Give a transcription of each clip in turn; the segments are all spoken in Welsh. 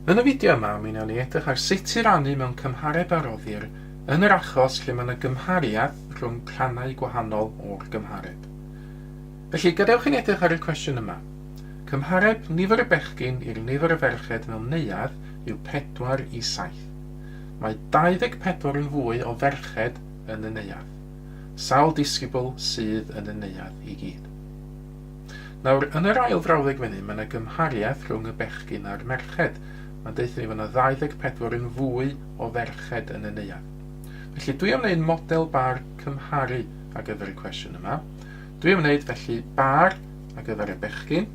Yn y fideo yma, mi wnawn ni edrych ar sut i rannu mewn cymhareb a roddir yn yr achos lle mae yna gymhariaeth rhwng rhannau gwahanol o'r gymhareb. Felly, gadewch i ni edrych ar y cwestiwn yma. Cymhareb nifer y bechgyn i'r nifer y ferched mewn neuadd yw 4 i 7. Mae 24 yn fwy o ferched yn y neuadd. Sawl disgybl sydd yn y neuadd i gyd. Nawr, yn yr ail frawddeg fyny, mae yna gymhariaeth rhwng y bechgyn a'r merched. Mae'n deithio ni fod yna 24 yn fwy o ferched yn y neuadd. Felly, dwi am wneud model bar cymharu ar gyfer y cwestiwn yma. Dwi am wneud felly bar ar gyfer y bechgyn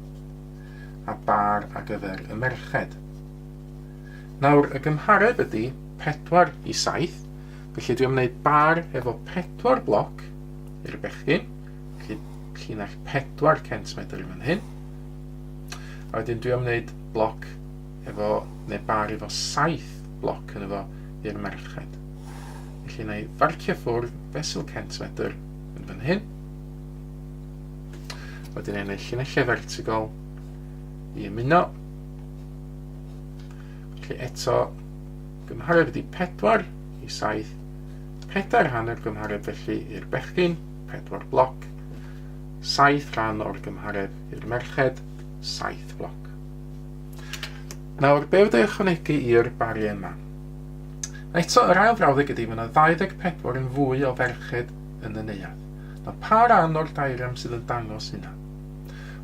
a bar ar gyfer y merched. Nawr, y gymhareb ydy 4 i 7. Felly, dwi am wneud bar efo 4 bloc i'r bechgyn. Felly, llinell 4 centimedr yn fan hyn. A wedyn dwi am wneud bloc neu bar efo 7 bloc yn efo i'r merched. Felly, na i farcio ffwrdd fesul centimedr yn fan hyn. Wedyn ei wneud llinellau vertical i ymuno. Felly, eto, gymhareb ydy 4 i 7. 4 rhan o'r gymhareb felly i'r bechgyn, 4 bloc. 7 rhan o'r gymhareb i'r merched, 7 bloc. Nawr, be wedi'i ychwanegu i'r bariau yma? Eto, yr ail frawddeg ydy mae yna 24 yn fwy o ferched yn y neuadd. Nawr, pa ran o'r diagram sydd yn dangos hynna?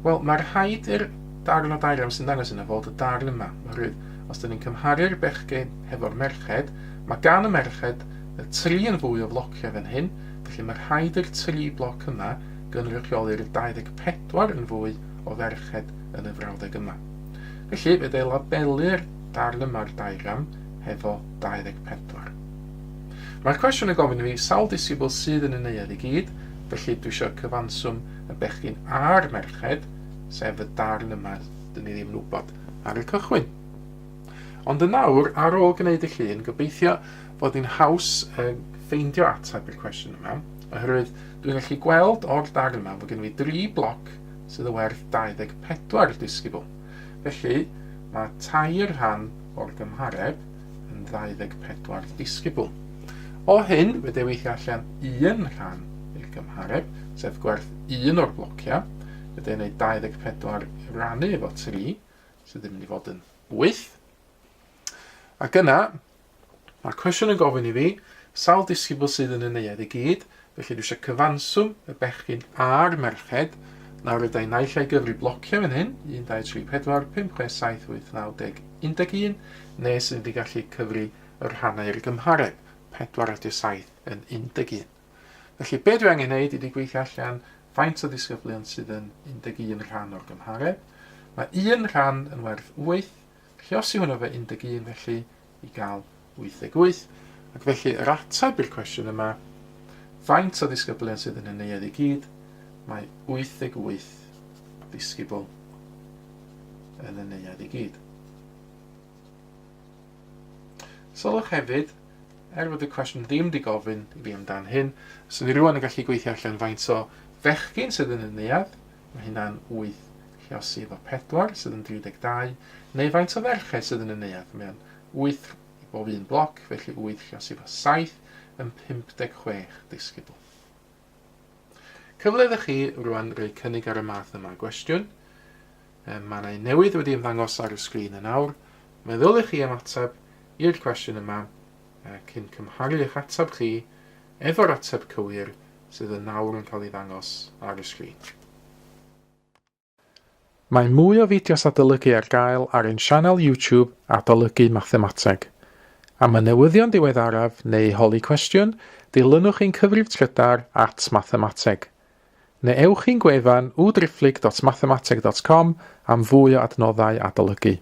Wel, mae'r rhaid i'r darn o diagram sy'n dangos hynna fod y darn yma. Os dyn ni'n cymharu'r bechgyn hefo'r merched, mae gan y merched y 3 yn fwy o flociau fan hyn, felly mae'r rhaid i'r 3 bloc yma gynrychioli'r 24 yn fwy o ferched yn y frawddeg yma. Felly, fe dde labelu'r darn yma'r diagram hefo 24. Mae'r cwestiwn yn gofyn i fi sawl disgybl sydd yn y neuadd i gyd, felly dwi eisiau cyfanswm y bechgyn a'r merched, sef y darn yma dyn ni ddim yn wybod ar y cychwyn. Ond yn nawr, ar ôl gwneud y llun, gobeithio fod hi'n haws ffeindio ateb i'r cwestiwn yma, oherwydd dwi'n gallu gweld o'r darn yma fod gen i 3 bloc sydd yn werth 24 disgybl. Felly, mae 2 rhan o'r gymhareb yn 24 disgybl. O hyn, fe deweithio allan 1 rhan i'r gymhareb, sef gwerth 1 o'r blociau. Fe de'n gwneud 24 rannu efo 3, sydd yn mynd i fod yn 8. Ac yna, mae'r cwestiwn yn gofyn i fi, sawl disgybl sydd yn y neuadd i gyd, felly dwi eisiau cyfanswm y bechgyn a'r merched. Nawr ydych naill ai gyfri blociau fan hyn, 1, 2, 3, 4, 5, 6, 7, 8, 9, 10, 11, neu sydd wedi gallu cyfri y rhannau i'r gymhareb, 4 at 7 yn 11. Felly, be dwi angen gwneud ydy gweithio allan faint o ddisgyblion sydd yn 11 rhan o'r gymhareb. Mae 1 rhan yn werth 8, lluosi hwnnw fe 11 felly i gael 88. Ac felly, yr ateb i'r cwestiwn yma, faint o ddisgyblion sydd yn y neuadd i gyd, mae 88 disgybl yn y neuadd i gyd. Sylwch hefyd, fod y cwestiwn ddim wedi gofyn i fi amdan hyn, so ni rwan yn gallu gweithio allan faint o fechgyn sydd yn y neuadd, mae hynna'n 8 lluosi efo 4 sydd yn 32, neu faint o ferched sydd yn y neuadd, mae'n 8 i bob un bloc, felly 8 lluosi efo 7 yn 56 disgybl. Cyfle iddo chi rwan rhoi cynnig ar y math yma gwestiwn. Mae yna newydd wedi ymddangos ar y sgrin yn awr. Meddyliwch chi am ateb i'r cwestiwn yma cyn cymharu eich ateb chi efo'r ateb cywir sydd yn nawr yn cael ei ddangos ar y sgrin. Mae mwy o fideos adolygu ar gael ar ein sianel YouTube Adolygu Mathemateg. Am y newyddion diweddaraf neu holi cwestiwn, dilynwch ein cyfrif Trydar @mathemateg. Neu ewch i'n gwefan www.mathemateg.com am fwy o adnoddau adolygu.